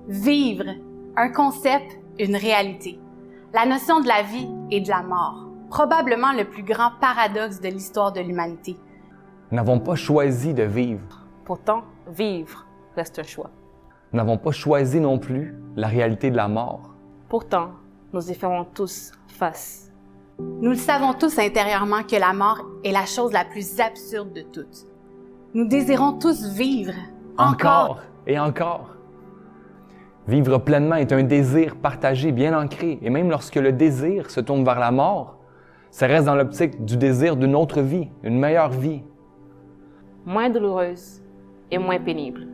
Vivre, un concept, une réalité. La notion de la vie et de la mort, probablement le plus grand paradoxe de l'histoire de l'humanité. Nous n'avons pas choisi de vivre. Pourtant, vivre reste un choix. Nous n'avons pas choisi non plus la réalité de la mort. Pourtant, nous y ferons tous face. Nous le savons tous intérieurement que la mort est la chose la plus absurde de toutes. Nous désirons tous vivre. Encore et encore. Vivre pleinement est un désir partagé, bien ancré, et même lorsque le désir se tourne vers la mort, ça reste dans l'optique du désir d'une autre vie, une meilleure vie. Moins douloureuse et moins pénible.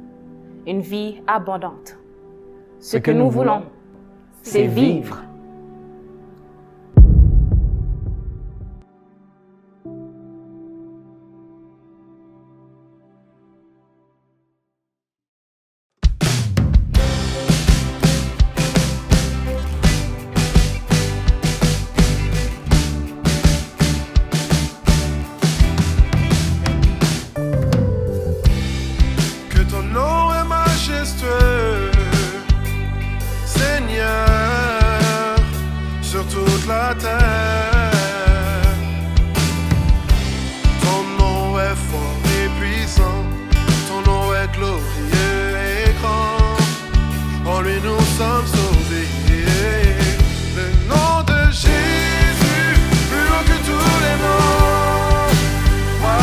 Une vie abondante. Ce que nous voulons, c'est vivre. Seigneur, sur toute la terre, ton nom est fort et puissant, ton nom est glorieux et grand, en lui nous sommes sauvés. Le nom de Jésus, plus haut que tous les noms, roi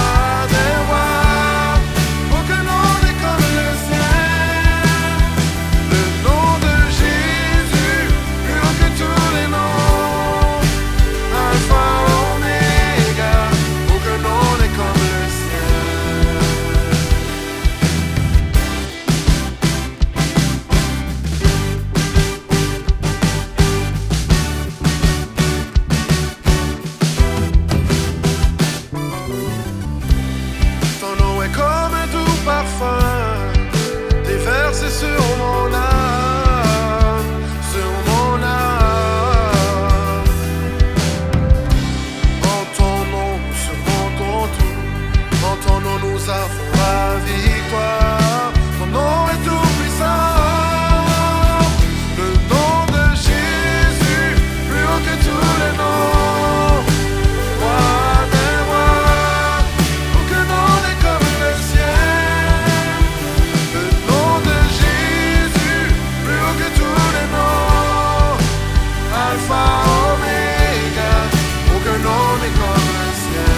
des rois, aucun nom n'est comme le sien. Le nom de Jésus, plus haut que tous les noms, Alpha, Oméga, aucun nom n'est comme le sien. Ton nom est comme un doux parfum, déversé sur mon âme, sur mon âme. En ton nom nous surmontons tout, en ton nom nous avons la victoire. Ton nom est tout puissant, le nom de Jésus, plus haut que tous les noms, roi des rois, aucun nom n'est comme le sien. Le nom de Jésus, plus haut que tous les noms, Alpha, Oméga, aucun nom n'est comme le sien.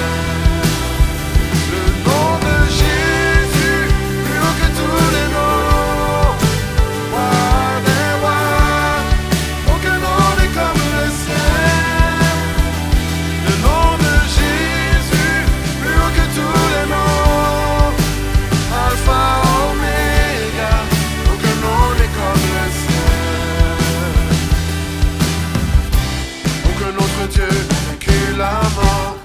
Le nom de Jésus, plus haut que tous les noms, roi des rois, aucun nom n'est comme le sien. Le nom de Jésus, plus haut que tous les noms, Alpha, Oméga, aucun nom n'est comme le sien. Aucun autre Dieu n'a vaincu la mort.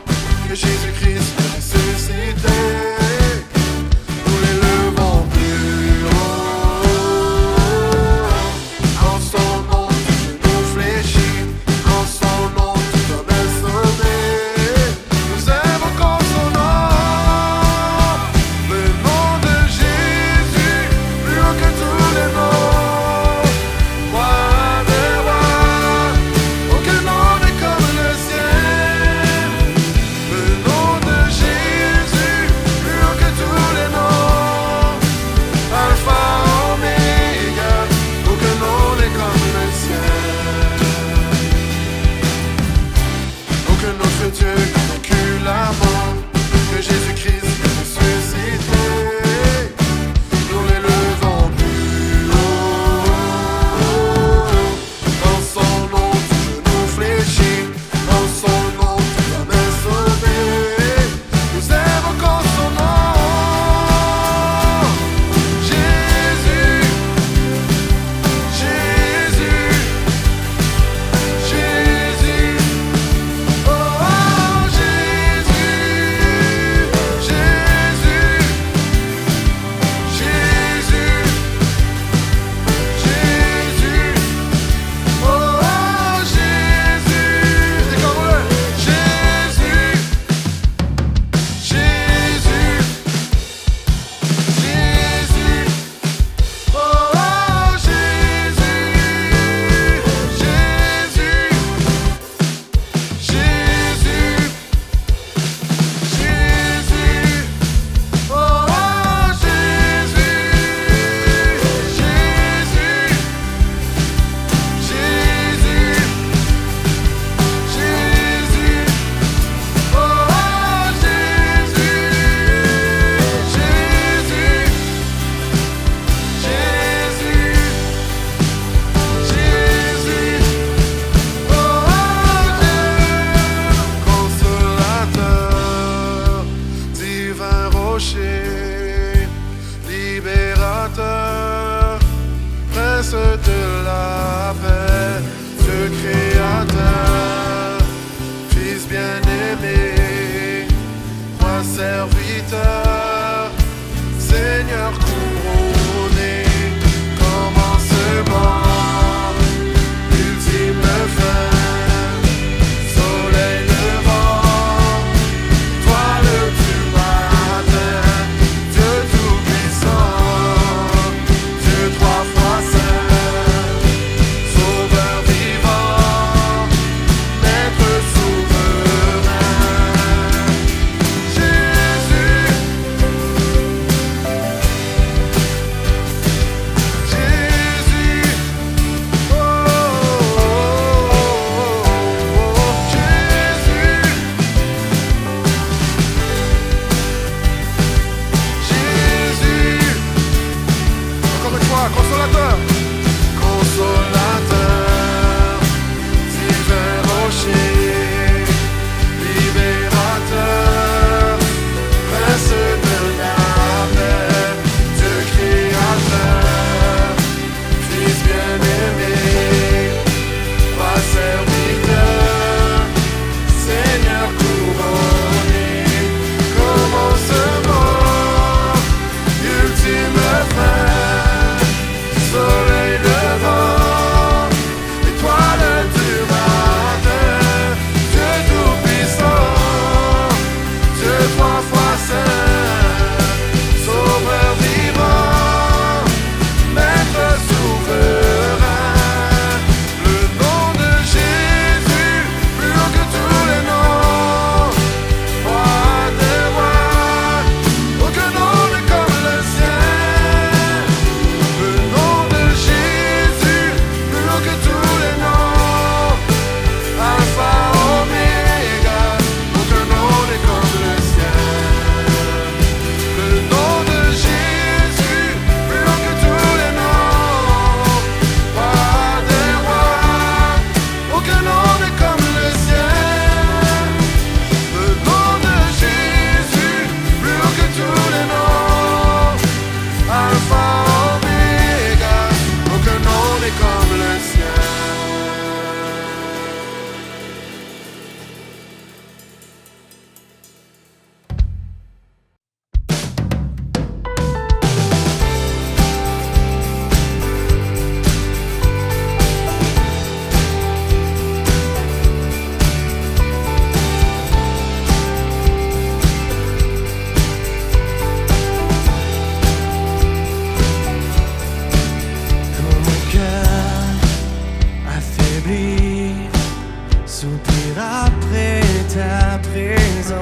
soupir après ta présence.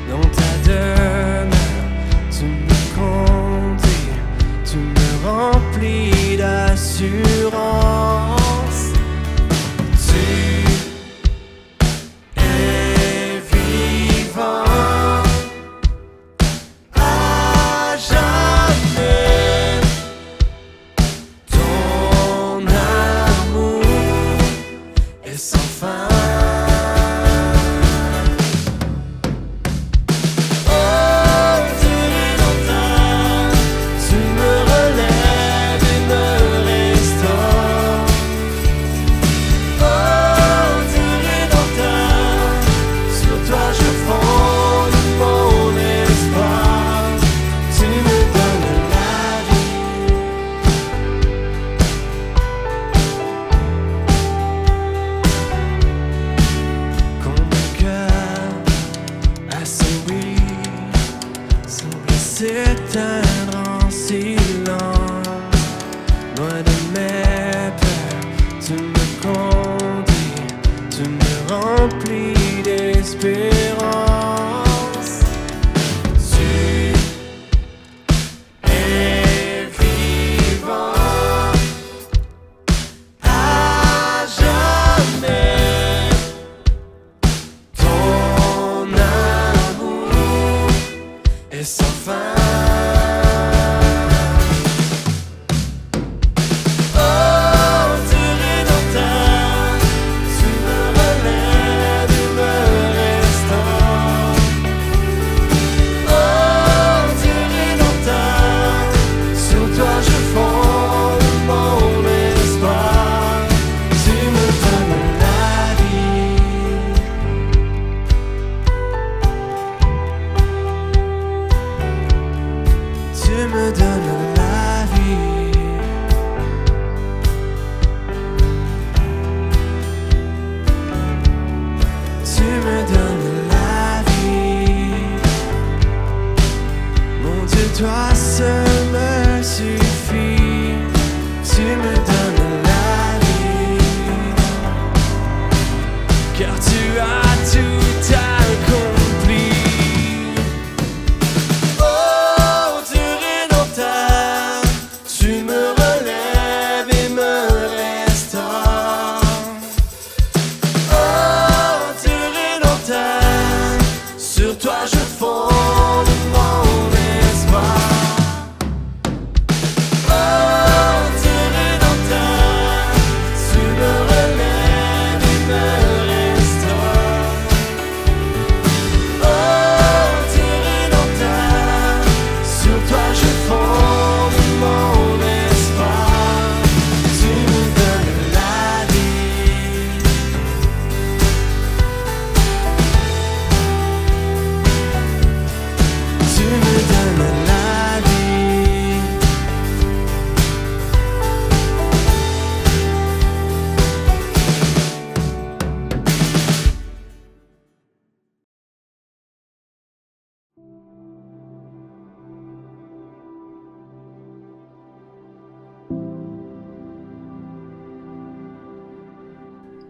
Dans ta demeure, tu me comptes et tu me remplis d'assurance. Tu es vivant à jamais. Ton amour est sans fin. S'éteindre en silence, loin de mes peurs, tu me conduis, tu me remplis d'espérance. Tu es vivant à jamais. Ton amour est sans fin. Tu me donnes la vie. Tu me donnes la vie. Mon Dieu, toi seul me suffit. Tu me donnes la vie. Car tu as tout accompli. Tu me relèves et me restaures. Oh, Dieu rédempteur, sur toi je fonde mon espoir. Oh, Dieu rédempteur, tu me relèves et me restaures. Oh, Dieu rédempteur, sur toi je fonde mon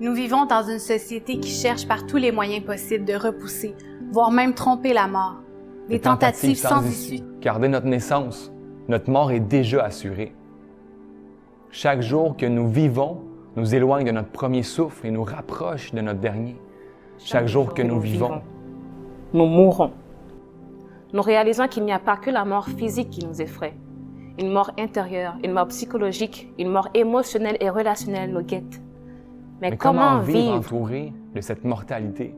Nous vivons dans une société qui cherche par tous les moyens possibles de repousser, voire même tromper la mort. Des tentatives sans issue. Car dès notre naissance, notre mort est déjà assurée. Chaque jour que nous vivons nous éloigne de notre premier souffle et nous rapproche de notre dernier. Chaque jour que nous vivons, nous mourrons. Nous réalisons qu'il n'y a pas que la mort physique qui nous effraie. Une mort intérieure, une mort psychologique, une mort émotionnelle et relationnelle nous guette. Mais comment vivre entouré de cette mortalité?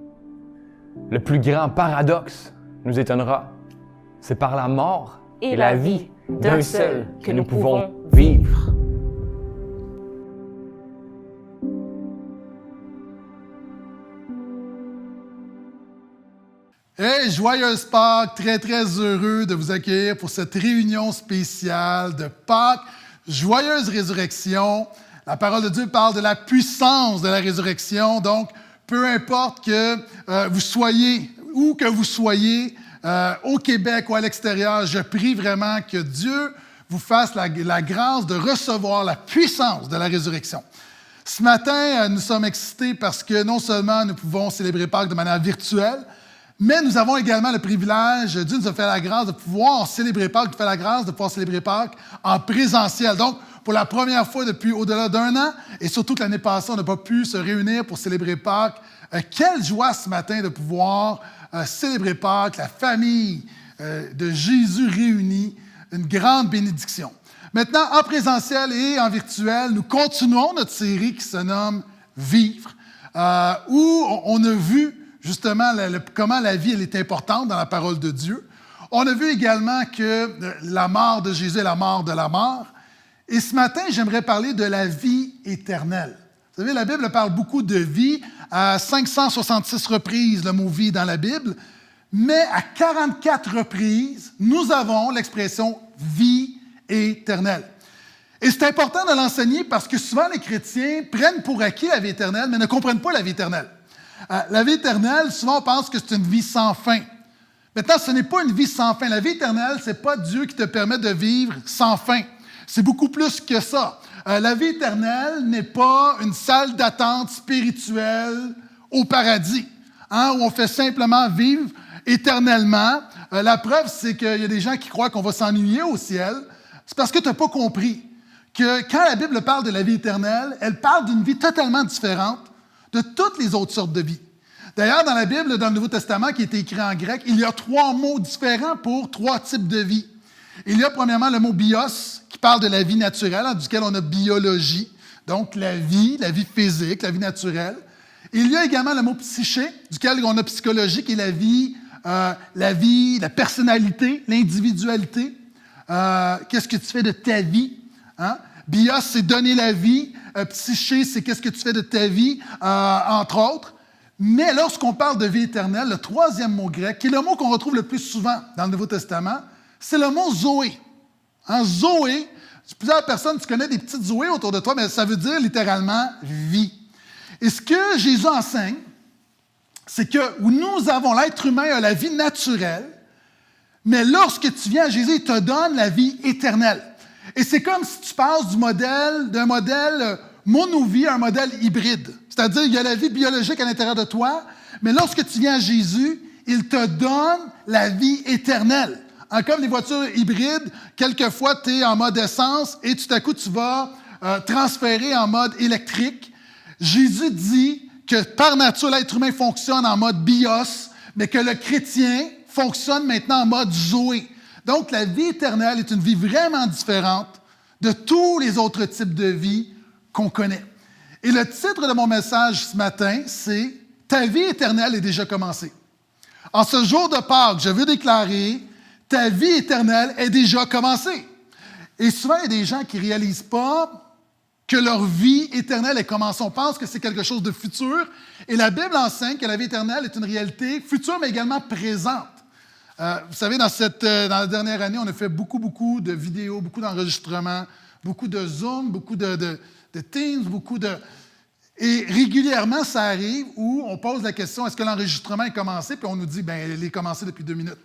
Le plus grand paradoxe nous étonnera. C'est par la mort et la vie d'un seul que nous pouvons vivre. Hey, joyeuse Pâques! Très, très heureux de vous accueillir pour cette réunion spéciale de Pâques. Joyeuse résurrection. La parole de Dieu parle de la puissance de la résurrection. Donc, peu importe que vous soyez, où que vous soyez, au Québec ou à l'extérieur, je prie vraiment que Dieu vous fasse la grâce de recevoir la puissance de la résurrection. Ce matin, nous sommes excités parce que non seulement nous pouvons célébrer Pâques de manière virtuelle, mais nous avons également le privilège, Dieu nous a fait la grâce de pouvoir célébrer Pâques, de faire la grâce de pouvoir célébrer Pâques en présentiel. Donc, pour la première fois depuis au-delà d'un an, et surtout que l'année passée, on n'a pas pu se réunir pour célébrer Pâques. Quelle joie ce matin de pouvoir célébrer Pâques, la famille de Jésus réunie, une grande bénédiction. Maintenant, en présentiel et en virtuel, nous continuons notre série qui se nomme « Vivre », où on a vu justement comment la vie elle est importante dans la parole de Dieu. On a vu également que la mort de Jésus est la mort de la mort. Et ce matin, j'aimerais parler de la vie éternelle. Vous savez, la Bible parle beaucoup de vie. À 566 reprises, le mot « vie » dans la Bible. Mais à 44 reprises, nous avons l'expression « vie éternelle ». Et c'est important de l'enseigner parce que souvent les chrétiens prennent pour acquis la vie éternelle, mais ne comprennent pas la vie éternelle. La vie éternelle, souvent on pense que c'est une vie sans fin. Maintenant, ce n'est pas une vie sans fin. La vie éternelle, ce n'est pas Dieu qui te permet de vivre sans fin. C'est beaucoup plus que ça. La vie éternelle n'est pas une salle d'attente spirituelle au paradis, où on fait simplement vivre éternellement. La preuve, c'est qu'il y a des gens qui croient qu'on va s'ennuyer au ciel. C'est parce que tu n'as pas compris que quand la Bible parle de la vie éternelle, elle parle d'une vie totalement différente de toutes les autres sortes de vie. D'ailleurs, dans la Bible, dans le Nouveau Testament, qui est écrit en grec, il y a 3 mots différents pour 3 types de vie. Il y a premièrement le mot « bios », qui parle de la vie naturelle, duquel on a biologie, donc la vie physique, la vie naturelle. Il y a également le mot « psyché », duquel on a psychologie, qui est la personnalité, l'individualité. Qu'est-ce que tu fais de ta vie? Bios, c'est donner la vie. Psyché, c'est qu'est-ce que tu fais de ta vie, entre autres. Mais lorsqu'on parle de vie éternelle, le 3e mot grec, qui est le mot qu'on retrouve le plus souvent dans le Nouveau Testament, c'est le mot Zoé. Zoé, plusieurs personnes, tu connais des petites Zoé autour de toi, mais ça veut dire littéralement vie. Et ce que Jésus enseigne, c'est que nous avons, l'être humain a la vie naturelle, mais lorsque tu viens à Jésus, il te donne la vie éternelle. Et c'est comme si tu passes d'un modèle monovie à un modèle hybride. C'est-à-dire, il y a la vie biologique à l'intérieur de toi, mais lorsque tu viens à Jésus, il te donne la vie éternelle. Comme les voitures hybrides, quelquefois, tu es en mode essence et tout à coup, tu vas transférer en mode électrique. Jésus dit que par nature, l'être humain fonctionne en mode bios, mais que le chrétien fonctionne maintenant en mode Zoé. Donc, la vie éternelle est une vie vraiment différente de tous les autres types de vie qu'on connaît. Et le titre de mon message ce matin, c'est « Ta vie éternelle est déjà commencée ». En ce jour de Pâques, je veux déclarer « Ta vie éternelle est déjà commencée ». Et souvent, il y a des gens qui ne réalisent pas que leur vie éternelle est commencée. On pense que c'est quelque chose de futur. Et la Bible enseigne que la vie éternelle est une réalité future, mais également présente. Vous savez, dans la dernière année, on a fait beaucoup de vidéos, beaucoup d'enregistrements, beaucoup de Zoom, beaucoup de Teams, Et régulièrement, ça arrive où on pose la question, est-ce que l'enregistrement est commencé? Puis on nous dit, il est commencé depuis 2 minutes.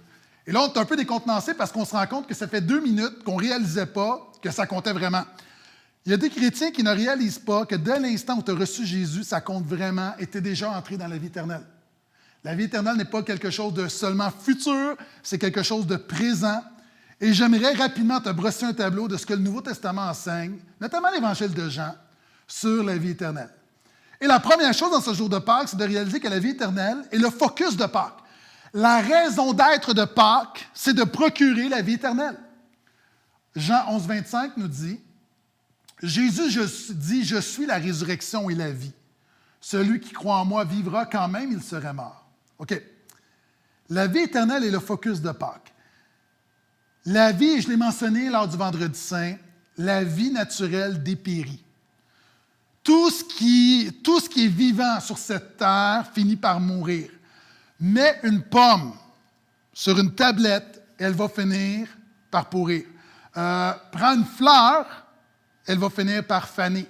Et là, on est un peu décontenancé parce qu'on se rend compte que ça fait 2 minutes qu'on ne réalisait pas que ça comptait vraiment. Il y a des chrétiens qui ne réalisent pas que dès l'instant où tu as reçu Jésus, ça compte vraiment et tu es déjà entré dans la vie éternelle. La vie éternelle n'est pas quelque chose de seulement futur, c'est quelque chose de présent. Et j'aimerais rapidement te brosser un tableau de ce que le Nouveau Testament enseigne, notamment l'Évangile de Jean, sur la vie éternelle. Et la première chose dans ce jour de Pâques, c'est de réaliser que la vie éternelle est le focus de Pâques. La raison d'être de Pâques, c'est de procurer la vie éternelle. Jean 11, 25 nous dit, « Jésus dit, je suis la résurrection et la vie. Celui qui croit en moi vivra quand même, il serait mort. » OK. La vie éternelle est le focus de Pâques. La vie, je l'ai mentionné lors du Vendredi Saint, la vie naturelle dépérit. Tout ce qui est vivant sur cette terre finit par mourir. Mets une pomme sur une tablette, elle va finir par pourrir. Prends une fleur, elle va finir par faner.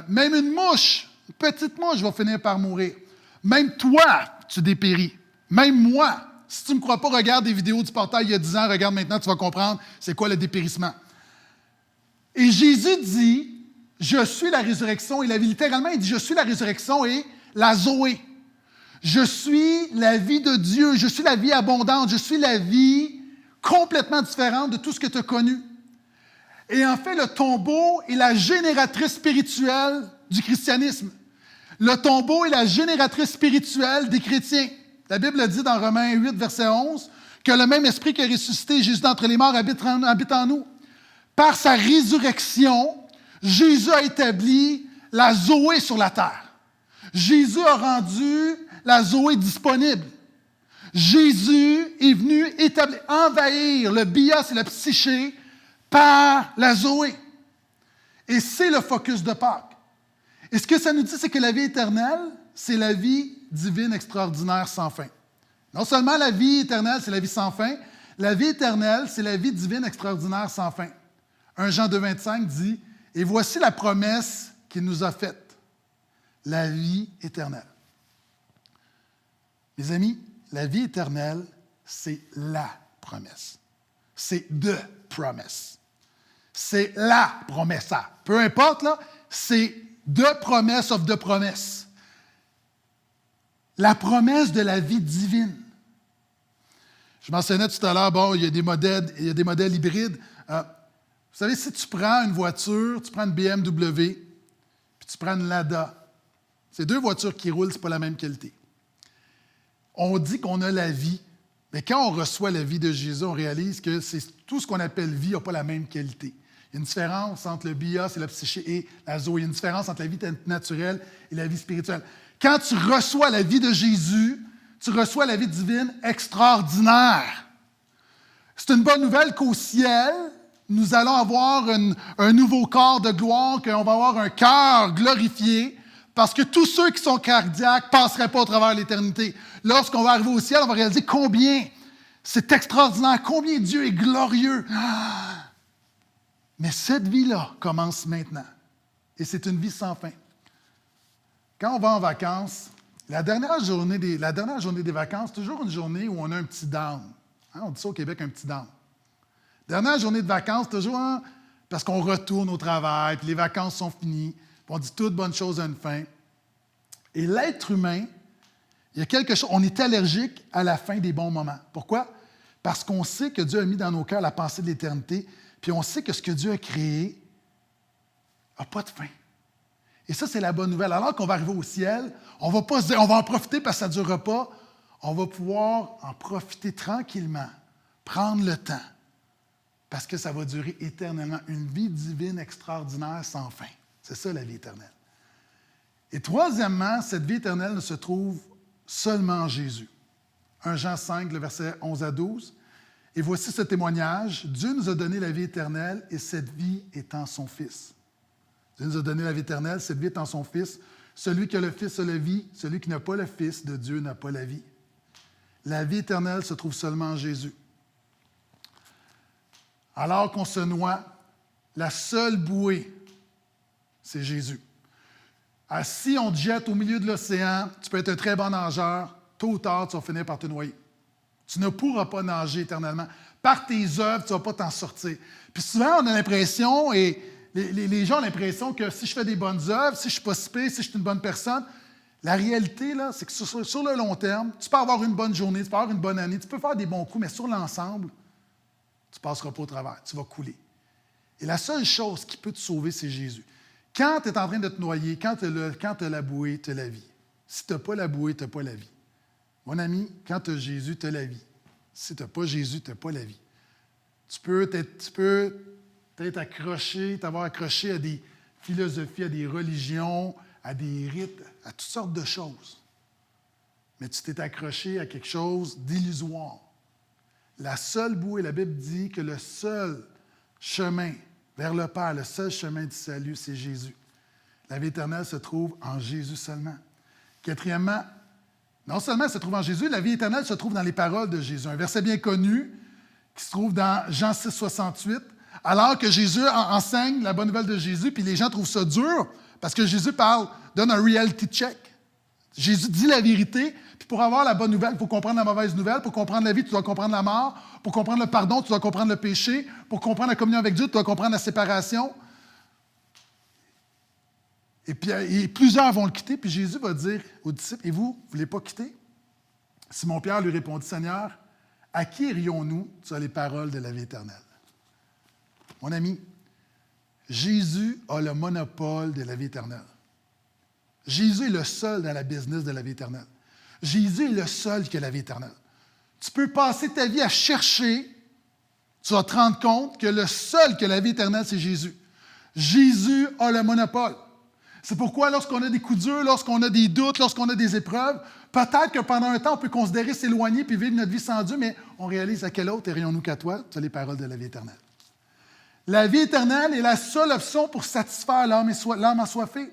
Même une mouche, une petite mouche va finir par mourir. Même toi, tu dépéris. Même moi. Si tu ne me crois pas, regarde des vidéos du portail il y a 10 ans, regarde maintenant, tu vas comprendre c'est quoi le dépérissement. Et Jésus dit, je suis la résurrection et la vie. Littéralement, il dit, je suis la résurrection et la Zoé. Je suis la vie de Dieu, je suis la vie abondante, je suis la vie complètement différente de tout ce que tu as connu. Et en fait, le tombeau est la génératrice spirituelle du christianisme. Le tombeau est la génératrice spirituelle des chrétiens. La Bible dit dans Romains 8, verset 11, que le même esprit qui a ressuscité Jésus d'entre les morts habite en nous. Par sa résurrection, Jésus a établi la Zoé sur la terre. Jésus a rendu la Zoé disponible. Jésus est venu envahir le bios et la psyché par la Zoé. Et c'est le focus de Pâques. Et ce que ça nous dit, c'est que la vie éternelle, c'est la vie divine extraordinaire sans fin. Non seulement la vie éternelle, c'est la vie sans fin, la vie éternelle, c'est la vie divine extraordinaire sans fin. 1 Jean 2, 25 dit, « Et voici la promesse qu'il nous a faite, la vie éternelle. » Mes amis, la vie éternelle, c'est la promesse. C'est the promise. C'est la promesse. Peu importe, là, c'est the promise of the promise. La promesse de la vie divine. Je mentionnais tout à l'heure, bon, il y a des modèles hybrides. Vous savez, si tu prends une voiture, tu prends une BMW, puis tu prends une Lada, c'est deux voitures qui roulent, ce n'est pas la même qualité. On dit qu'on a la vie, mais quand on reçoit la vie de Jésus, on réalise que tout ce qu'on appelle vie n'a pas la même qualité. Il y a une différence entre le bios et la psyché et la zoé. Il y a une différence entre la vie naturelle et la vie spirituelle. Quand tu reçois la vie de Jésus, tu reçois la vie divine extraordinaire. C'est une bonne nouvelle qu'au ciel, nous allons avoir un nouveau corps de gloire, qu'on va avoir un cœur glorifié, parce que tous ceux qui sont cardiaques ne passeraient pas au travers de l'éternité. Lorsqu'on va arriver au ciel, on va réaliser combien c'est extraordinaire, combien Dieu est glorieux. Mais cette vie-là commence maintenant. Et c'est une vie sans fin. Quand on va en vacances, la dernière journée des vacances, c'est toujours une journée où on a un petit down. Hein, on dit ça au Québec, un petit down. Dernière journée de vacances, toujours parce qu'on retourne au travail, puis les vacances sont finies, puis on dit toute bonne chose a une fin. Et l'être humain, il y a quelque chose, on est allergique à la fin des bons moments. Pourquoi? Parce qu'on sait que Dieu a mis dans nos cœurs la pensée de l'éternité, puis on sait que ce que Dieu a créé n'a pas de fin. Et ça, c'est la bonne nouvelle. Alors qu'on va arriver au ciel, on ne va pas se dire, on va en profiter parce que ça ne durera pas. On va pouvoir en profiter tranquillement, prendre le temps, parce que ça va durer éternellement. Une vie divine extraordinaire sans fin. C'est ça, la vie éternelle. Et troisièmement, cette vie éternelle ne se trouve seulement en Jésus. 1 Jean 5, le verset 11 à 12. Et voici ce témoignage. Dieu nous a donné la vie éternelle et cette vie est en son Fils. Dieu nous a donné la vie éternelle, cette vie est en son Fils. Celui qui a le Fils a la vie, celui qui n'a pas le Fils de Dieu n'a pas la vie. La vie éternelle se trouve seulement en Jésus. Alors qu'on se noie, la seule bouée, c'est Jésus. Si on te jette au milieu de l'océan, tu peux être un très bon nageur, tôt ou tard, tu vas finir par te noyer. Tu ne pourras pas nager éternellement. Par tes œuvres, tu ne vas pas t'en sortir. Puis souvent, on a l'impression, et les gens ont l'impression que si je fais des bonnes œuvres, si je ne suis pas si pire, si je suis une bonne personne, la réalité, là, c'est que sur le long terme, tu peux avoir une bonne journée, tu peux avoir une bonne année, tu peux faire des bons coups, mais sur l'ensemble, tu ne passeras pas au travers, tu vas couler. Et la seule chose qui peut te sauver, c'est Jésus. Quand tu es en train de te noyer, quand tu as la bouée, tu as la vie. Si tu n'as pas la bouée, tu n'as pas la vie. Mon ami, quand tu as Jésus, tu as la vie. Si tu n'as pas Jésus, tu n'as pas la vie. Tu peux t'être accroché, t'avoir accroché à des philosophies, à des religions, à des rites, à toutes sortes de choses. Mais tu t'es accroché à quelque chose d'illusoire. La seule bouée, la Bible dit que le seul chemin vers le Père, le seul chemin du salut, c'est Jésus. La vie éternelle se trouve en Jésus seulement. Quatrièmement, non seulement elle se trouve en Jésus, la vie éternelle se trouve dans les paroles de Jésus. Un verset bien connu qui se trouve dans Jean 6, 68. Alors que Jésus enseigne la bonne nouvelle de Jésus, puis les gens trouvent ça dur, parce que Jésus donne un reality check. Jésus dit la vérité, puis pour avoir la bonne nouvelle, il faut comprendre la mauvaise nouvelle. Pour comprendre la vie, tu dois comprendre la mort. Pour comprendre le pardon, tu dois comprendre le péché. Pour comprendre la communion avec Dieu, tu dois comprendre la séparation. Et plusieurs vont le quitter, puis Jésus va dire aux disciples, « Et vous, vous ne voulez pas quitter? » Simon-Pierre lui répondit, « Seigneur, à qui irions-nous sur les paroles de la vie éternelle? » Mon ami, Jésus a le monopole de la vie éternelle. Jésus est le seul dans la business de la vie éternelle. Jésus est le seul qui a la vie éternelle. Tu peux passer ta vie à chercher, tu vas te rendre compte que le seul qui a la vie éternelle, c'est Jésus. Jésus a le monopole. C'est pourquoi lorsqu'on a des coups durs, lorsqu'on a des doutes, lorsqu'on a des épreuves, peut-être que pendant un temps, on peut considérer s'éloigner puis vivre notre vie sans Dieu, mais on réalise à quel autre irions-nous qu'à toi? Tu as les paroles de la vie éternelle. La vie éternelle est la seule option pour satisfaire l'âme assoiffée.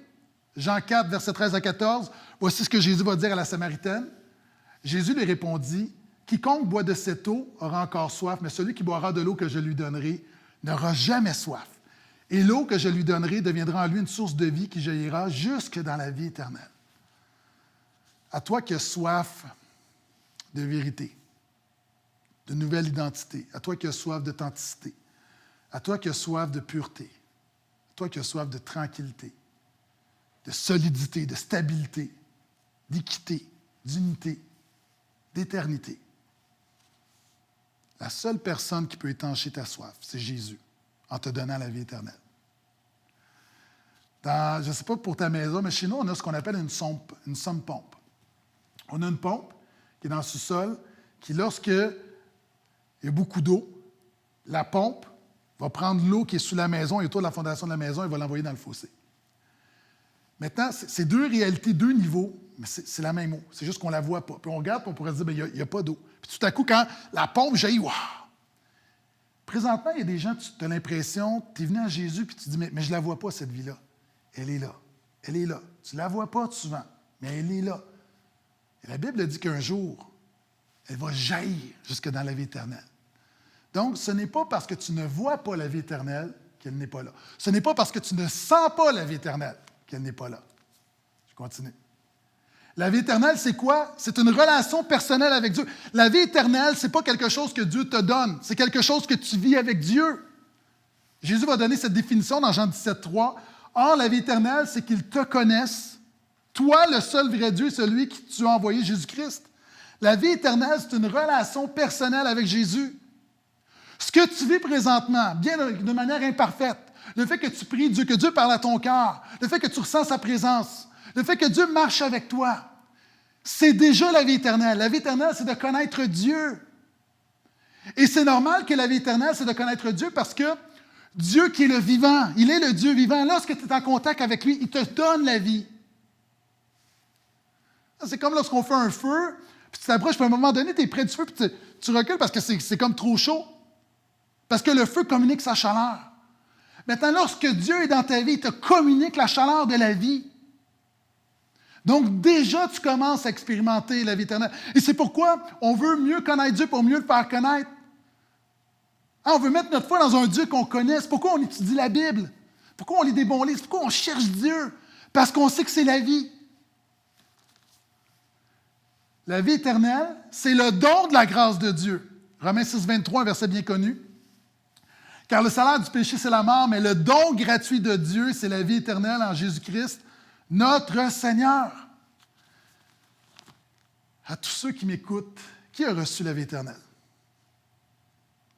Jean 4, versets 13 à 14, voici ce que Jésus va dire à la Samaritaine. Jésus lui répondit, « Quiconque boit de cette eau aura encore soif, mais celui qui boira de l'eau que je lui donnerai n'aura jamais soif. Et l'eau que je lui donnerai deviendra en lui une source de vie qui jaillira jusque dans la vie éternelle. » À toi qui as soif de vérité, de nouvelle identité, à toi qui as soif d'authenticité, à toi qui as soif de pureté, à toi qui as soif de tranquillité, de solidité, de stabilité, d'équité, d'unité, d'éternité. La seule personne qui peut étancher ta soif, c'est Jésus, en te donnant la vie éternelle. Je ne sais pas pour ta maison, mais chez nous, on a ce qu'on appelle une pompe. On a une pompe qui est dans le sous-sol, qui, lorsque il y a beaucoup d'eau, la pompe va prendre l'eau qui est sous la maison et autour de la fondation de la maison et va l'envoyer dans le fossé. Maintenant, c'est deux réalités, deux niveaux, mais c'est la même eau. C'est juste qu'on ne la voit pas. Puis on regarde et on pourrait se dire, il n'y a pas d'eau. Puis tout à coup, quand la pompe jaillit, waouh! Présentement, il y a des gens, tu as l'impression, tu es venu à Jésus puis tu te dis, mais je ne la vois pas, cette vie-là. Elle est là. Elle est là. Tu ne la vois pas souvent, mais elle est là. Et la Bible dit qu'un jour, elle va jaillir jusque dans la vie éternelle. Donc, ce n'est pas parce que tu ne vois pas la vie éternelle qu'elle n'est pas là. Ce n'est pas parce que tu ne sens pas la vie éternelle qu'elle n'est pas là. Je continue. La vie éternelle, c'est quoi? C'est une relation personnelle avec Dieu. La vie éternelle, ce n'est pas quelque chose que Dieu te donne. C'est quelque chose que tu vis avec Dieu. Jésus va donner cette définition dans Jean 17,3. « Or, la vie éternelle, c'est qu'ils te connaissent, toi, le seul vrai Dieu, celui qui tu as envoyé, Jésus-Christ. » La vie éternelle, c'est une relation personnelle avec Jésus. Ce que tu vis présentement, bien de manière imparfaite, le fait que tu pries Dieu, que Dieu parle à ton cœur, le fait que tu ressens sa présence, le fait que Dieu marche avec toi, c'est déjà la vie éternelle. La vie éternelle, c'est de connaître Dieu. Et c'est normal que la vie éternelle, c'est de connaître Dieu parce que Dieu qui est le vivant, il est le Dieu vivant. Lorsque tu es en contact avec lui, il te donne la vie. C'est comme lorsqu'on fait un feu, puis tu t'approches, puis à un moment donné, tu es près du feu, puis tu recules parce que c'est comme trop chaud. Parce que le feu communique sa chaleur. Maintenant, lorsque Dieu est dans ta vie, il te communique la chaleur de la vie. Donc, déjà, tu commences à expérimenter la vie éternelle. Et c'est pourquoi on veut mieux connaître Dieu pour mieux le faire connaître. On veut mettre notre foi dans un Dieu qu'on connaît. C'est pourquoi on étudie la Bible. Pourquoi on lit des bons livres. C'est pourquoi on cherche Dieu. Parce qu'on sait que c'est la vie. La vie éternelle, c'est le don de la grâce de Dieu. Romains 6, 23, un verset bien connu. Car le salaire du péché, c'est la mort, mais le don gratuit de Dieu, c'est la vie éternelle en Jésus-Christ, notre Seigneur. À tous ceux qui m'écoutent, qui a reçu la vie éternelle?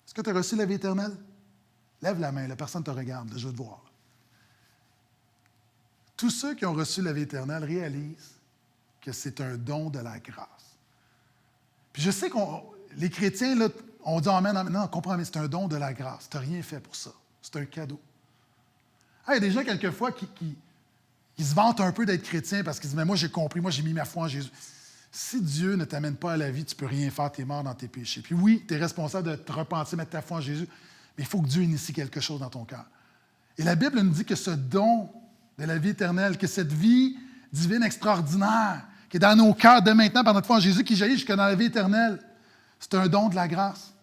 Est-ce que tu as reçu la vie éternelle? Lève la main, la personne te regarde, là, je veux te voir. Tous ceux qui ont reçu la vie éternelle réalisent que c'est un don de la grâce. Puis je sais que les chrétiens, là, on dit amen, amen. Non, comprends, mais c'est un don de la grâce. Tu n'as rien fait pour ça. C'est un cadeau. Il y a des gens, quelquefois, qui se vantent un peu d'être chrétiens parce qu'ils disent, mais moi, j'ai compris, moi, j'ai mis ma foi en Jésus. Si Dieu ne t'amène pas à la vie, tu ne peux rien faire, tu es mort dans tes péchés. Puis oui, tu es responsable de te repentir, mettre ta foi en Jésus, mais il faut que Dieu initie quelque chose dans ton cœur. Et la Bible nous dit que ce don de la vie éternelle, que cette vie divine extraordinaire, qui est dans nos cœurs dès maintenant par notre foi en Jésus, qui jaillit jusque dans la vie éternelle, c'est un don de la grâce.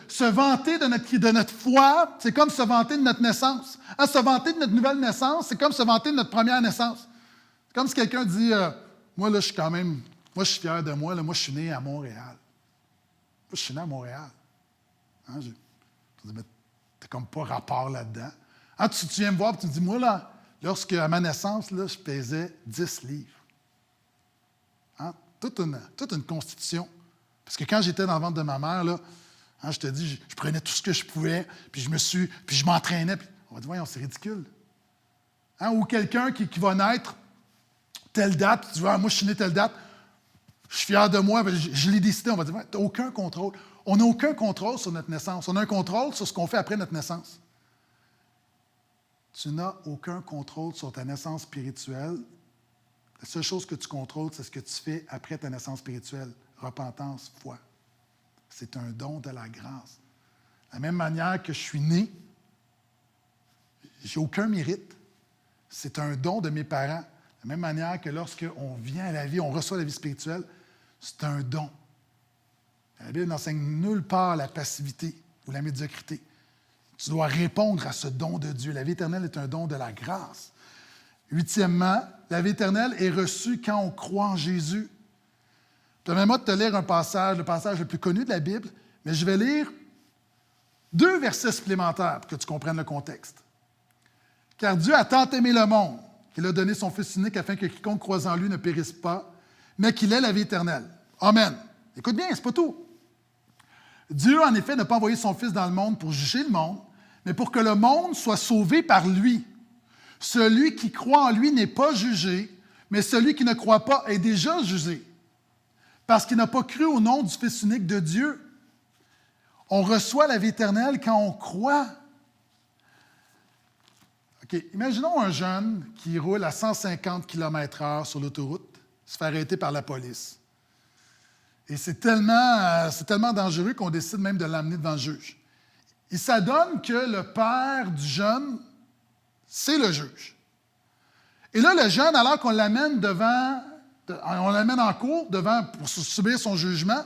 Se vanter de notre foi, c'est comme se vanter de notre naissance. Se vanter de notre nouvelle naissance, c'est comme se vanter de notre première naissance. C'est comme si quelqu'un dit, moi, là, je suis fier de moi, là, moi, je suis né à Montréal. Moi, je suis né à Montréal. Je dis, mais t'as comme pas rapport là-dedans. Tu viens me voir et tu me dis, moi, là, lorsque, à ma naissance, là, je pesais 10 livres. Hein? Toute une constitution. Parce que quand j'étais dans le ventre de ma mère, là, hein, je te dis, je prenais tout ce que je pouvais, puis je m'entraînais. Puis on va dire, voyons, c'est ridicule. Hein? Ou quelqu'un qui va naître telle date, puis tu dis, moi, je suis né telle date, je suis fier de moi, je l'ai décidé. On va dire, tu n'as aucun contrôle. On n'a aucun contrôle sur notre naissance. On a un contrôle sur ce qu'on fait après notre naissance. Tu n'as aucun contrôle sur ta naissance spirituelle. La seule chose que tu contrôles, c'est ce que tu fais après ta naissance spirituelle. Repentance, foi. C'est un don de la grâce. De la même manière que je suis né, j'ai aucun mérite. C'est un don de mes parents. De la même manière que lorsqu'on vient à la vie, on reçoit la vie spirituelle, c'est un don. La Bible n'enseigne nulle part la passivité ou la médiocrité. Tu dois répondre à ce don de Dieu. La vie éternelle est un don de la grâce. Huitièmement, la vie éternelle est reçue quand on croit en Jésus. Permets-moi de te lire un passage, le passage le plus connu de la Bible, mais je vais lire 2 versets supplémentaires pour que tu comprennes le contexte. « Car Dieu a tant aimé le monde qu'il a donné son Fils unique afin que quiconque croise en lui ne périsse pas, mais qu'il ait la vie éternelle. » Amen. Écoute bien, c'est pas tout. Dieu, en effet, n'a pas envoyé son Fils dans le monde pour juger le monde, mais pour que le monde soit sauvé par lui. Celui qui croit en lui n'est pas jugé, mais celui qui ne croit pas est déjà jugé, parce qu'il n'a pas cru au nom du Fils unique de Dieu. On reçoit la vie éternelle quand on croit. OK, imaginons un jeune qui roule à 150 km/h sur l'autoroute, se fait arrêter par la police. Et c'est tellement dangereux qu'on décide même de l'amener devant le juge. Il s'adonne que le père du jeune, c'est le juge. Et là, le jeune, alors qu'on l'amène en cour pour subir son jugement,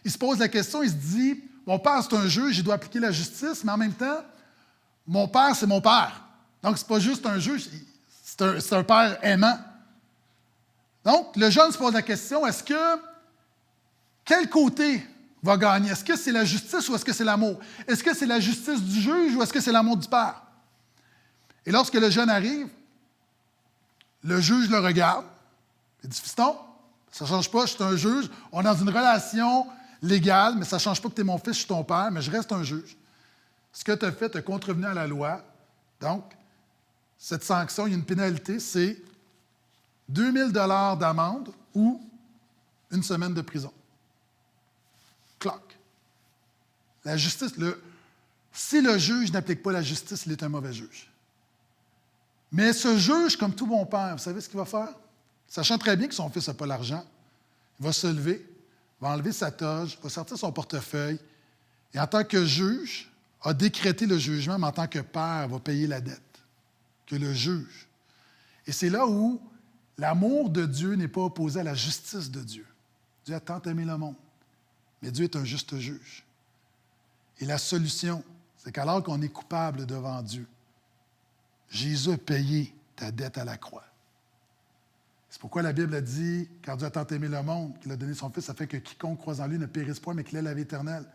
il se pose la question, il se dit, mon père, c'est un juge, il doit appliquer la justice, mais en même temps, mon père, c'est mon père. Donc, ce n'est pas juste un juge, c'est un père aimant. Donc, le jeune se pose la question, quel côté va gagner? Est-ce que c'est la justice ou est-ce que c'est l'amour? Est-ce que c'est la justice du juge ou est-ce que c'est l'amour du père? Et lorsque le jeune arrive, le juge le regarde. Il dit, fiston, ça ne change pas, je suis un juge. On est dans une relation légale, mais ça ne change pas que tu es mon fils, je suis ton père, mais je reste un juge. Ce que tu as fait, tu as contrevenu à la loi. Donc, cette sanction, il y a une pénalité, c'est 2 000 $ d'amende ou 1 semaine de prison. Cloc. La justice, si le juge n'applique pas la justice, il est un mauvais juge. Mais ce juge, comme tout bon père, vous savez ce qu'il va faire? Sachant très bien que son fils n'a pas l'argent, il va se lever, va enlever sa toge, va sortir son portefeuille, et en tant que juge, a décrété le jugement, mais en tant que père, va payer la dette que le juge. Et c'est là où l'amour de Dieu n'est pas opposé à la justice de Dieu. Dieu a tant aimé le monde. Mais Dieu est un juste juge. Et la solution, c'est qu'alors qu'on est coupable devant Dieu, Jésus a payé ta dette à la croix. C'est pourquoi la Bible a dit, car Dieu a tant aimé le monde, qu'il a donné son Fils, afin que quiconque croise en lui ne périsse point, mais qu'il ait la vie éternelle.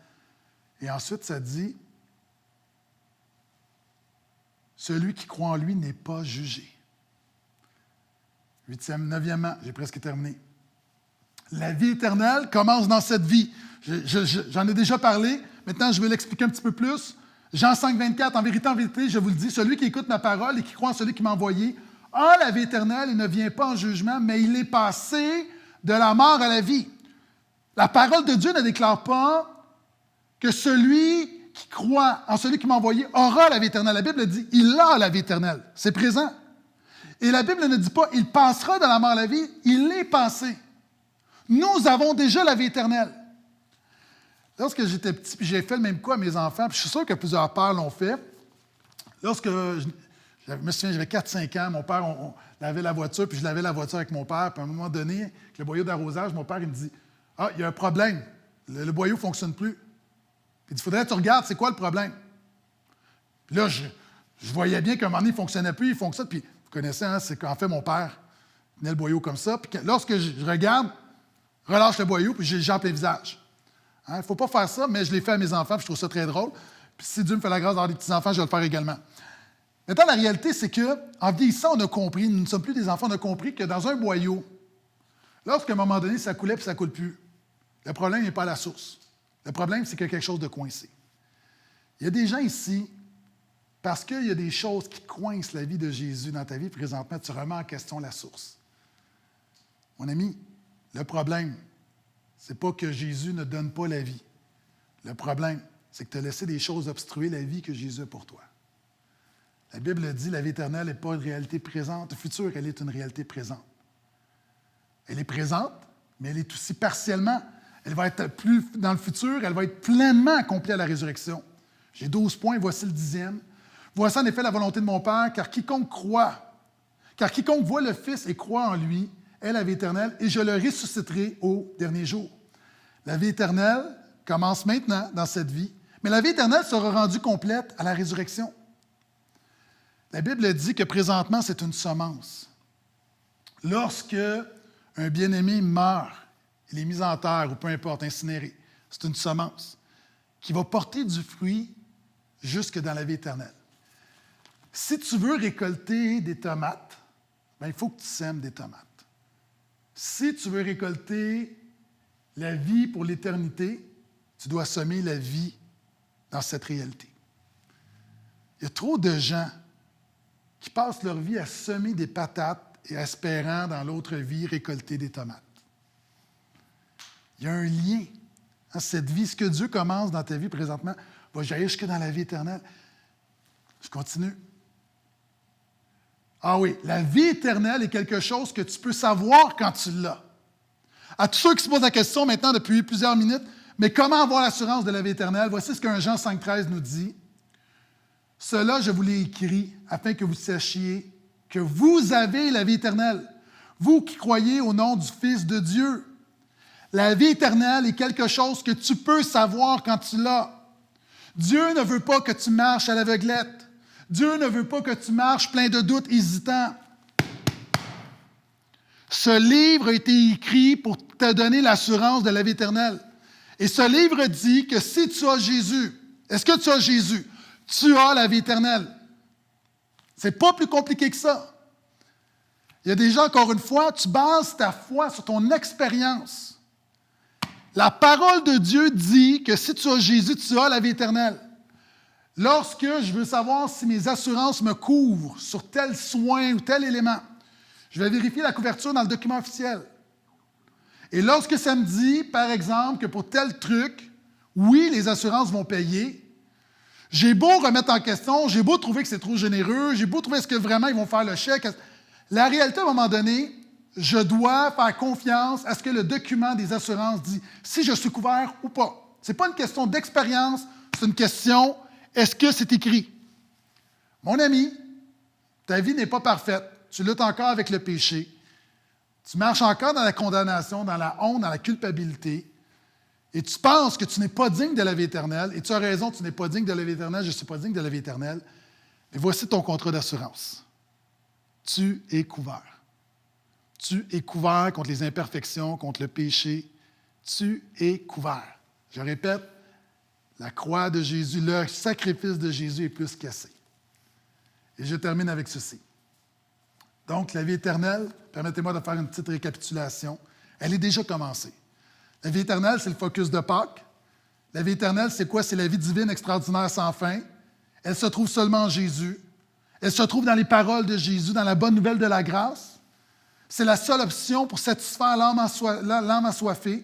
Et ensuite, ça dit, celui qui croit en lui n'est pas jugé. 9e, j'ai presque terminé. La vie éternelle commence dans cette vie. J'en ai déjà parlé. Maintenant, je vais l'expliquer un petit peu plus. Jean 5, 24, en vérité, je vous le dis, celui qui écoute ma parole et qui croit en celui qui m'a envoyé a la vie éternelle et ne vient pas en jugement, mais il est passé de la mort à la vie. La parole de Dieu ne déclare pas que celui qui croit en celui qui m'a envoyé aura la vie éternelle. La Bible dit, il a la vie éternelle. C'est présent. Et la Bible ne dit pas, il passera de la mort à la vie, il est passé. Nous avons déjà la vie éternelle. Lorsque j'étais petit, puis j'ai fait le même coup à mes enfants, puis je suis sûr que plusieurs pères l'ont fait. Lorsque je me souviens, j'avais 4-5 ans, mon père, on lavait la voiture, puis je lavais la voiture avec mon père, puis à un moment donné, avec le boyau d'arrosage, mon père, il me dit, « Ah, il y a un problème, le boyau ne fonctionne plus. » Puis il dit, « Faudrait que tu regardes, c'est quoi le problème? » Puis là, je voyais bien qu'à un moment donné, il ne fonctionnait plus, il fonctionne, puis vous connaissez, hein, c'est qu'en fait, mon père tenait le boyau comme ça, puis lorsque je regarde, relâche le boyau, puis j'ai les jambes plein visage. Il ne faut pas faire ça, mais je l'ai fait à mes enfants, puis je trouve ça très drôle. Puis si Dieu me fait la grâce d'avoir des petits-enfants, je vais le faire également. Maintenant, la réalité, c'est qu'en vieillissant, on a compris, nous ne sommes plus des enfants, on a compris que dans un boyau, lorsqu'à un moment donné, ça coulait puis ça ne coule plus, le problème n'est pas à la source. Le problème, c'est qu'il y a quelque chose de coincé. Il y a des gens ici, parce qu'il y a des choses qui coincent la vie de Jésus dans ta vie présentement, tu remets en question la source. Mon ami, le problème, c'est pas que Jésus ne donne pas la vie. Le problème, c'est que tu as laissé des choses obstruer la vie que Jésus a pour toi. La Bible dit, la vie éternelle n'est pas une réalité présente. Le futur, elle est une réalité présente. Elle est présente, mais elle est aussi partiellement. Elle va être plus dans le futur, elle va être pleinement accomplie à la résurrection. J'ai 12 points, voici le 10e. Voici en effet la volonté de mon Père, car quiconque voit le Fils et croit en lui, est la vie éternelle, et je le ressusciterai au dernier jour. La vie éternelle commence maintenant dans cette vie, mais la vie éternelle sera rendue complète à la résurrection. La Bible dit que présentement, c'est une semence. Lorsque un bien-aimé meurt, il est mis en terre, ou peu importe, incinéré, c'est une semence qui va porter du fruit jusque dans la vie éternelle. Si tu veux récolter des tomates, bien, il faut que tu sèmes des tomates. Si tu veux récolter la vie pour l'éternité, tu dois semer la vie dans cette réalité. Il y a trop de gens qui passent leur vie à semer des patates et espérant dans l'autre vie récolter des tomates. Il y a un lien dans cette vie. Ce que Dieu commence dans ta vie présentement va jaillir jusque dans la vie éternelle. Je continue. Ah oui, la vie éternelle est quelque chose que tu peux savoir quand tu l'as. À tous ceux qui se posent la question maintenant depuis plusieurs minutes, mais comment avoir l'assurance de la vie éternelle? Voici ce qu'un Jean 5,13 nous dit. Cela, je vous l'ai écrit afin que vous sachiez que vous avez la vie éternelle, vous qui croyez au nom du Fils de Dieu. La vie éternelle est quelque chose que tu peux savoir quand tu l'as. Dieu ne veut pas que tu marches à l'aveuglette. Dieu ne veut pas que tu marches plein de doutes, hésitant. Ce livre a été écrit pour te donner l'assurance de la vie éternelle. Et ce livre dit que si tu as Jésus, est-ce que tu as Jésus? Tu as la vie éternelle. C'est pas plus compliqué que ça. Il y a des gens, encore une fois, tu bases ta foi sur ton expérience. La parole de Dieu dit que si tu as Jésus, tu as la vie éternelle. Lorsque je veux savoir si mes assurances me couvrent sur tel soin ou tel élément, je vais vérifier la couverture dans le document officiel. Et lorsque ça me dit, par exemple, que pour tel truc, oui, les assurances vont payer, j'ai beau remettre en question, j'ai beau trouver que c'est trop généreux, j'ai beau trouver est-ce que vraiment ils vont faire le chèque. La réalité, à un moment donné, je dois faire confiance à ce que le document des assurances dit, si je suis couvert ou pas. Ce n'est pas une question d'expérience, c'est une question, est-ce que c'est écrit? Mon ami, ta vie n'est pas parfaite. Tu luttes encore avec le péché. Tu marches encore dans la condamnation, dans la honte, dans la culpabilité. Et tu penses que tu n'es pas digne de la vie éternelle. Et tu as raison, tu n'es pas digne de la vie éternelle, je ne suis pas digne de la vie éternelle. Mais voici ton contrat d'assurance. Tu es couvert. Tu es couvert contre les imperfections, contre le péché. Tu es couvert. Je répète, la croix de Jésus, le sacrifice de Jésus est plus qu'assez. Et je termine avec ceci. Donc, la vie éternelle, permettez-moi de faire une petite récapitulation. Elle est déjà commencée. La vie éternelle, c'est le focus de Pâques. La vie éternelle, c'est quoi? C'est la vie divine extraordinaire sans fin. Elle se trouve seulement en Jésus. Elle se trouve dans les paroles de Jésus, dans la bonne nouvelle de la grâce. C'est la seule option pour satisfaire l'âme assoiffée.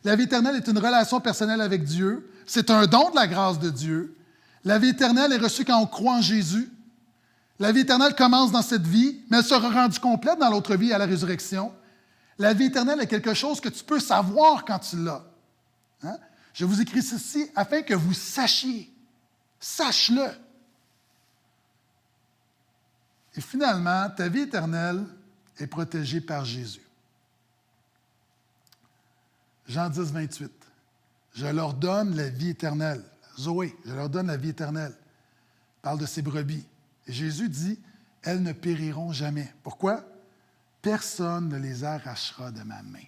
La vie éternelle est une relation personnelle avec Dieu. C'est un don de la grâce de Dieu. La vie éternelle est reçue quand on croit en Jésus. La vie éternelle commence dans cette vie, mais elle sera rendue complète dans l'autre vie à la résurrection. La vie éternelle est quelque chose que tu peux savoir quand tu l'as. Hein? Je vous écris ceci afin que vous sachiez. Sache-le. Et finalement, ta vie éternelle est protégée par Jésus. Jean 10, 28. Je leur donne la vie éternelle. Zoé, je leur donne la vie éternelle. Il parle de ses brebis. Et Jésus dit, elles ne périront jamais. Pourquoi? Personne ne les arrachera de ma main.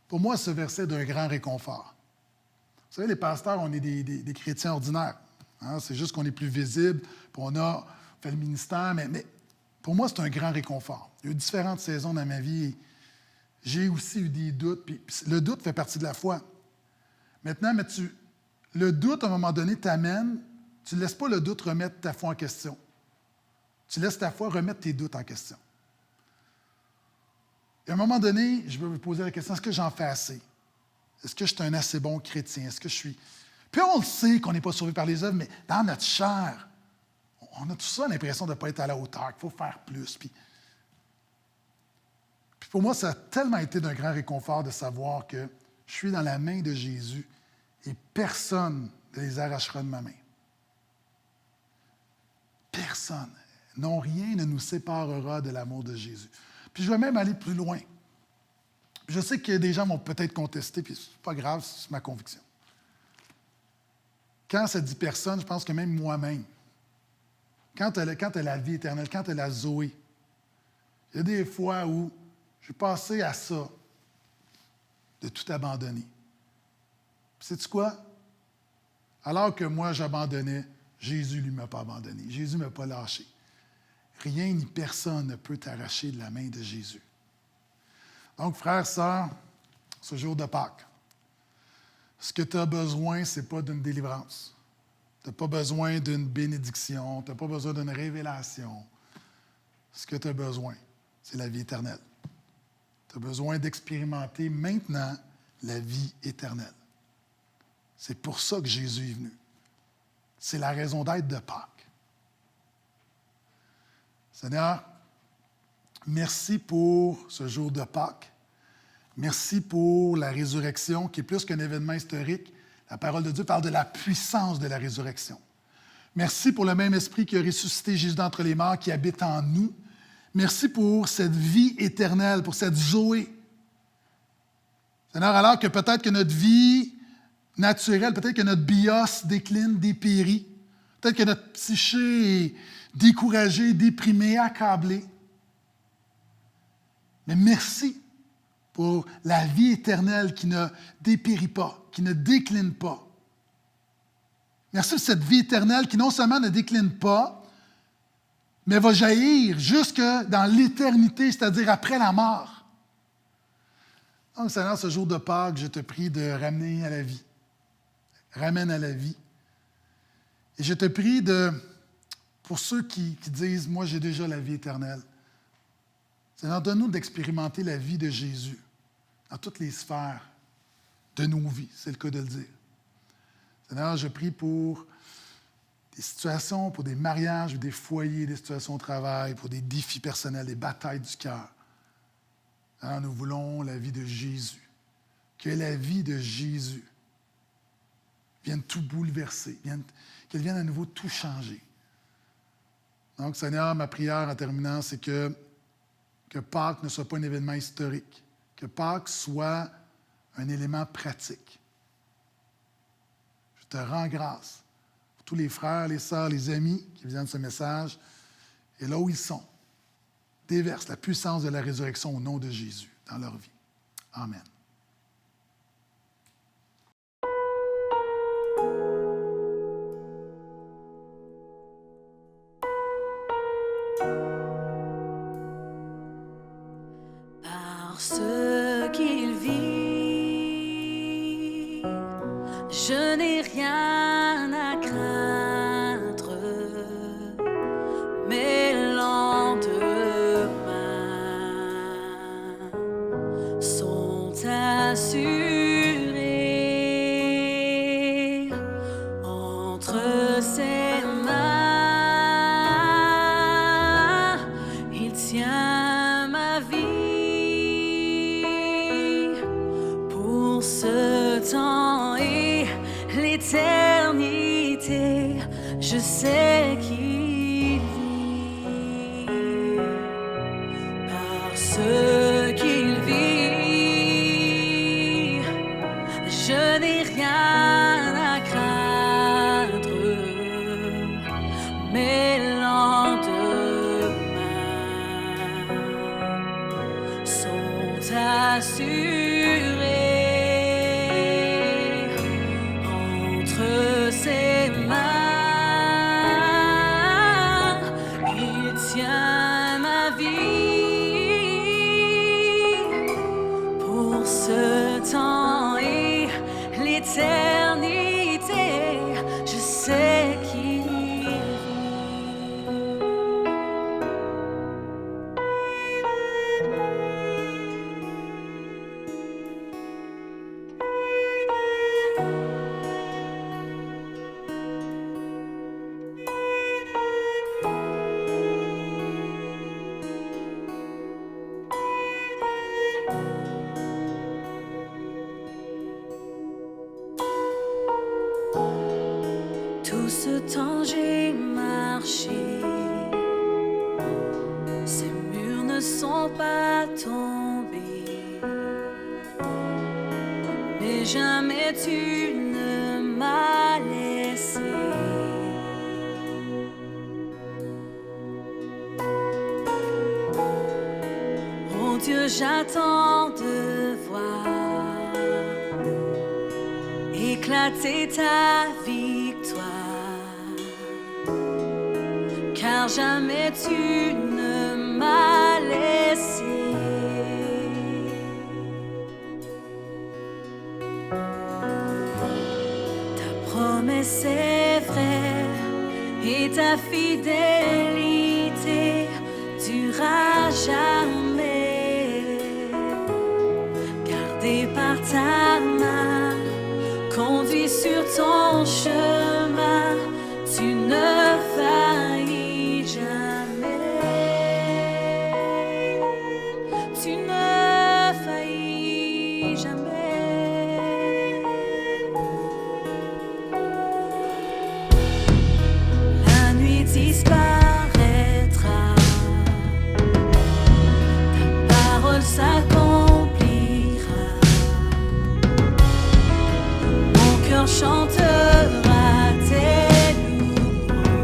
Pour moi, ce verset est d'un grand réconfort. Vous savez, les pasteurs, on est des chrétiens ordinaires. Hein? C'est juste qu'on est plus visible, puis on a fait le ministère, mais pour moi, c'est un grand réconfort. Il y a eu différentes saisons dans ma vie. J'ai aussi eu des doutes, puis le doute fait partie de la foi. Maintenant, le doute, à un moment donné, t'amène, tu ne laisses pas le doute remettre ta foi en question. Tu laisses ta foi remettre tes doutes en question. Et à un moment donné, je vais vous poser la question, est-ce que j'en fais assez? Est-ce que je suis un assez bon chrétien? Est-ce que je suis... Puis on le sait qu'on n'est pas sauvé par les œuvres, mais dans notre chair, on a tout ça l'impression de ne pas être à la hauteur, qu'il faut faire plus. Puis pour moi, ça a tellement été d'un grand réconfort de savoir que je suis dans la main de Jésus et personne ne les arrachera de ma main. Personne. Non, rien ne nous séparera de l'amour de Jésus. Puis je vais même aller plus loin. Je sais que des gens vont peut-être contester, puis c'est pas grave, c'est ma conviction. Quand ça dit personne, je pense que même moi-même, quand tu as la vie éternelle, quand tu as la Zoé, il y a des fois où je suis passé à ça, de tout abandonner. Puis sais-tu quoi? Alors que moi, j'abandonnais, Jésus, lui, ne m'a pas abandonné. Jésus ne m'a pas lâché. Rien ni personne ne peut t'arracher de la main de Jésus. Donc, frères, sœurs, ce jour de Pâques, ce que tu as besoin, ce n'est pas d'une délivrance. Tu n'as pas besoin d'une bénédiction, tu n'as pas besoin d'une révélation. Ce que tu as besoin, c'est la vie éternelle. Tu as besoin d'expérimenter maintenant la vie éternelle. C'est pour ça que Jésus est venu. C'est la raison d'être de Pâques. Seigneur, merci pour ce jour de Pâques. Merci pour la résurrection, qui est plus qu'un événement historique. La parole de Dieu parle de la puissance de la résurrection. Merci pour le même esprit qui a ressuscité Jésus d'entre les morts, qui habite en nous. Merci pour cette vie éternelle, pour cette Zoé. Seigneur, alors que peut-être que notre vie naturelle, peut-être que notre bios décline, dépérit, peut-être que notre psyché est découragé, déprimé, accablé. Mais merci pour la vie éternelle qui ne dépérit pas, qui ne décline pas. Merci pour cette vie éternelle qui non seulement ne décline pas, mais va jaillir jusque dans l'éternité, c'est-à-dire après la mort. Donc, Seigneur, ce jour de Pâques, je te prie de ramener à la vie. Ramène à la vie. Et je te prie pour ceux qui disent, moi j'ai déjà la vie éternelle, Seigneur, donne-nous d'expérimenter la vie de Jésus dans toutes les sphères de nos vies, c'est le cas de le dire. Seigneur, je prie pour des situations, pour des mariages, des foyers, des situations de travail, pour des défis personnels, des batailles du cœur. Seigneur, nous voulons la vie de Jésus. Que la vie de Jésus vienne tout bouleverser, qu'elle vienne à nouveau tout changer. Donc, Seigneur, ma prière en terminant, c'est que Pâques ne soit pas un événement historique, que Pâques soit un élément pratique. Je te rends grâce pour tous les frères, les sœurs, les amis qui viennent de ce message, et là où ils sont, déverse la puissance de la résurrection au nom de Jésus dans leur vie. Amen. Ce qu'il vit, je n'ai rien à craindre, mes lendemains sont assurés entre ses mains, il tient ma vie. Ce temps et l'éternité, je sais qu'il vit. Parce qu'il vit, je n'ai rien à craindre, mes lendemains sont assurés. Ses mains. Pour ce temps et l'éternité, je sais qu'il vit. Tout ce temps j'ai marché, ces murs ne sont pas tombés, mais jamais tu ne m'as laissé. Oh Dieu, j'attends de voir éclater ta victoire, car jamais tu ne m'as laissé. Ta promesse est vraie et ta fidélité durera jamais. Gardé par ta main, conduit sur ton chemin, tu ne faillis jamais. Tu ne faillis jamais. La nuit disparaîtra, ta parole s'accomplira. Mon cœur chantera tes louanges.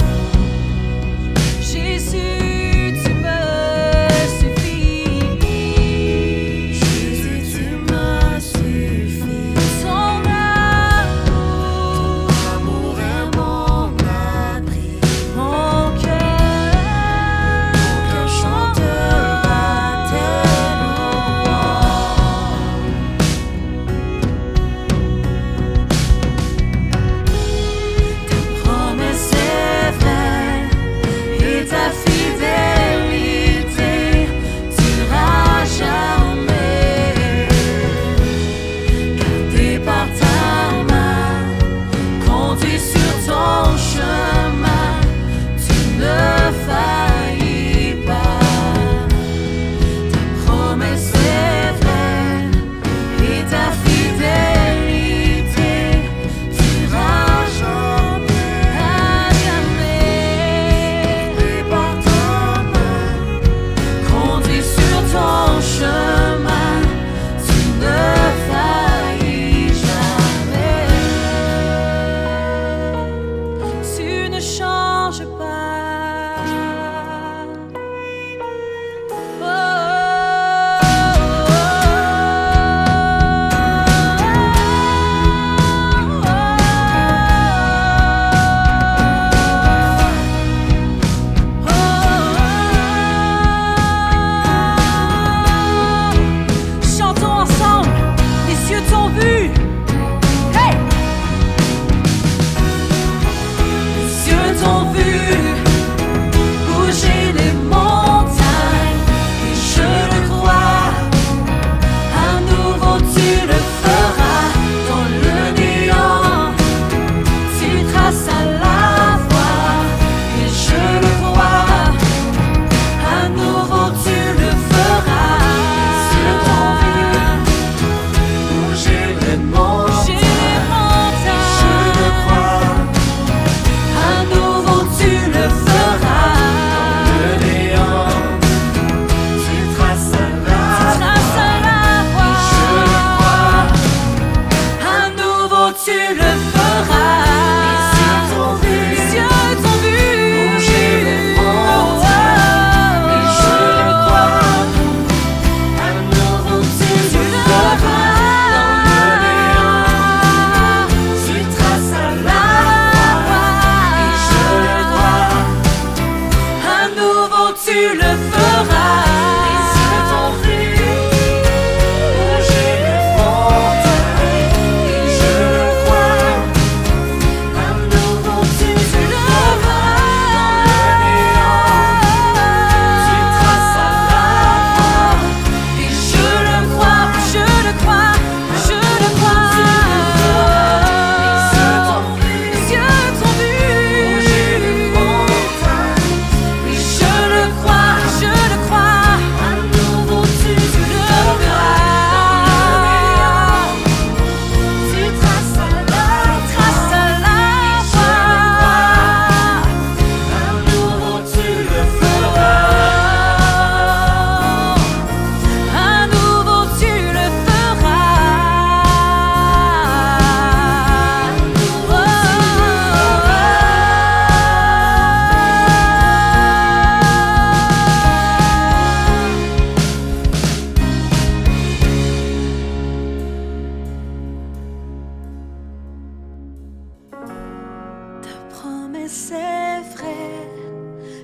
c'est vrai,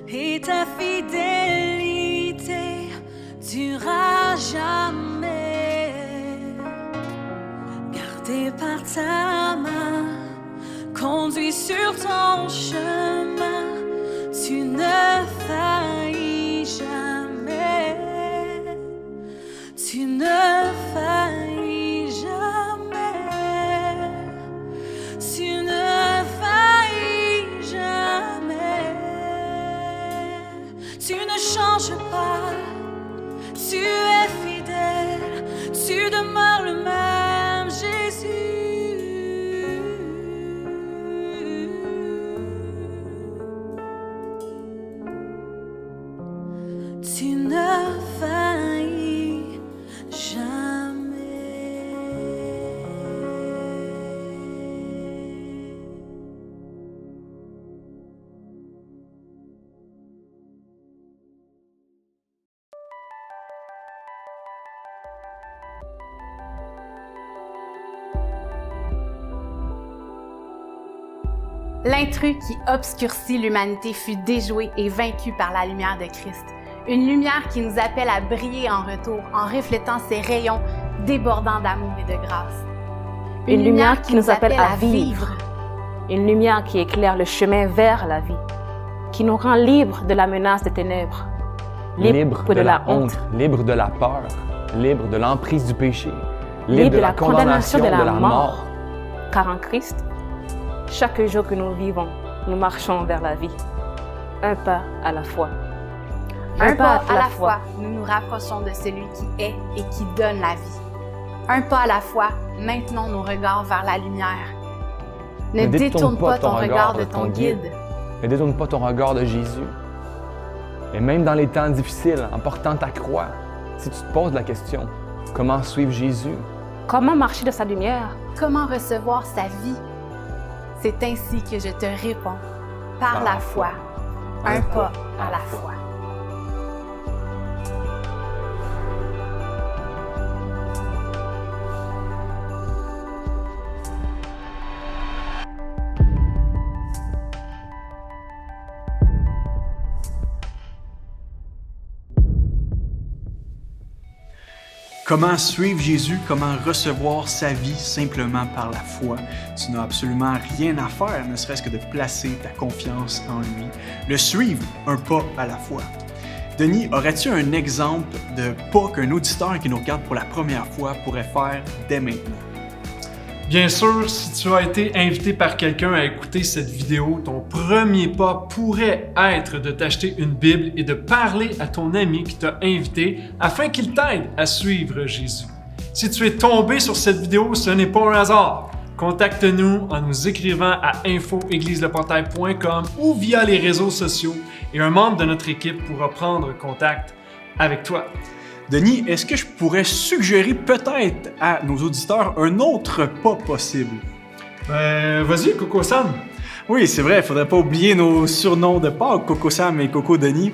et ta fidélité durera jamais. Gardé par ta main, conduit sur ton chemin, tu ne faillis jamais. Tu ne faillis jamais. Tu ne faillis jamais. Tu ne changes pas. Tu es fidèle. Tu demeures le même, Jésus. Tu ne faillis jamais. L'intrus qui obscurcit l'humanité fut déjoué et vaincu par la lumière de Christ. Une lumière qui nous appelle à briller en retour en reflétant ses rayons débordants d'amour et de grâce. Une lumière qui nous appelle à vivre. Une lumière qui éclaire le chemin vers la vie, qui nous rend libres de la menace des ténèbres, Libre de la honte, libre de la peur, libre de l'emprise du péché, libre de la condamnation de la mort. Car en Christ, chaque jour que nous vivons, nous marchons vers la vie, un pas à la fois. Un pas à la fois, nous nous rapprochons de celui qui est et qui donne la vie. Un pas à la fois, maintenons nos regards vers la lumière. Ne détourne pas ton regard de ton guide. Ne détourne pas ton regard de Jésus. Et même dans les temps difficiles, en portant ta croix, si tu te poses la question, comment suivre Jésus? Comment marcher de sa lumière? Comment recevoir sa vie? C'est ainsi que je te réponds, par la foi, un pas à la fois. Comment suivre Jésus, comment recevoir sa vie simplement par la foi. Tu n'as absolument rien à faire, ne serait-ce que de placer ta confiance en lui. Le suivre, un pas à la fois. Denis, aurais-tu un exemple de pas qu'un auditeur qui nous regarde pour la première fois pourrait faire dès maintenant? Bien sûr, si tu as été invité par quelqu'un à écouter cette vidéo, ton premier pas pourrait être de t'acheter une Bible et de parler à ton ami qui t'a invité afin qu'il t'aide à suivre Jésus. Si tu es tombé sur cette vidéo, ce n'est pas un hasard. Contacte-nous en nous écrivant à info-égliselepentail.com ou via les réseaux sociaux et un membre de notre équipe pourra prendre contact avec toi. Denis, est-ce que je pourrais suggérer peut-être à nos auditeurs un autre pas possible? Vas-y, Coco Sam. Oui, c'est vrai, il ne faudrait pas oublier nos surnoms de Pâques, Coco Sam et Coco Denis.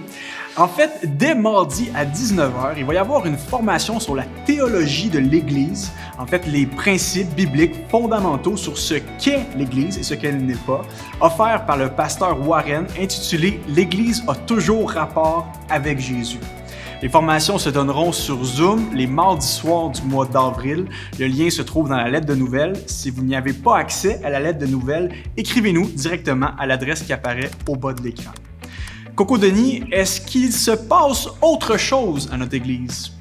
En fait, dès mardi à 19h, il va y avoir une formation sur la théologie de l'Église, en fait les principes bibliques fondamentaux sur ce qu'est l'Église et ce qu'elle n'est pas, offert par le pasteur Warren, intitulé « L'Église a toujours rapport avec Jésus ». Les formations se donneront sur Zoom les mardis soirs du mois d'avril. Le lien se trouve dans la lettre de nouvelles. Si vous n'y avez pas accès à la lettre de nouvelles, écrivez-nous directement à l'adresse qui apparaît au bas de l'écran. Coco Denis, est-ce qu'il se passe autre chose à notre Église?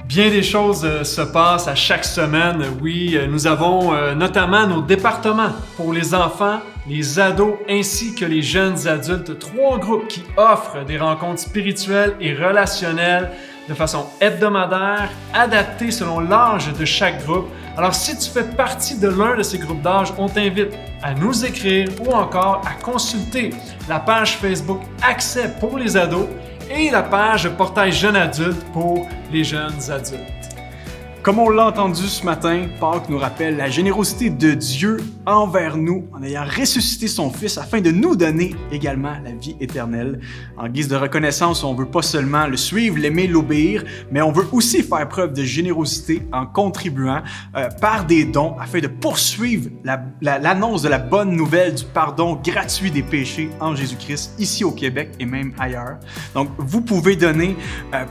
Bien des choses se passent à chaque semaine. Oui, nous avons notamment nos départements pour les enfants, les ados ainsi que les jeunes adultes. 3 groupes qui offrent des rencontres spirituelles et relationnelles de façon hebdomadaire, adaptées selon l'âge de chaque groupe. Alors si tu fais partie de l'un de ces groupes d'âge, on t'invite à nous écrire ou encore à consulter la page Facebook Accès pour les ados et la page Portail Jeunes Adultes pour les jeunes adultes. Comme on l'a entendu ce matin, Pâques nous rappelle la générosité de Dieu envers nous en ayant ressuscité son Fils afin de nous donner également la vie éternelle. En guise de reconnaissance, on veut pas seulement le suivre, l'aimer, l'obéir, mais on veut aussi faire preuve de générosité en contribuant par des dons afin de poursuivre l'annonce de la bonne nouvelle du pardon gratuit des péchés en Jésus-Christ ici au Québec et même ailleurs. Donc, vous pouvez donner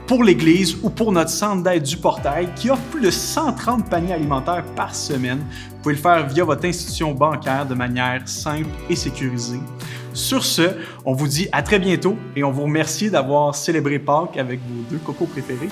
pour l'Église ou pour notre centre d'aide du Portail qui offre plus de 130 paniers alimentaires par semaine. Vous pouvez le faire via votre institution bancaire de manière simple et sécurisée. Sur ce, on vous dit à très bientôt et on vous remercie d'avoir célébré Pâques avec vos 2 cocos préférés.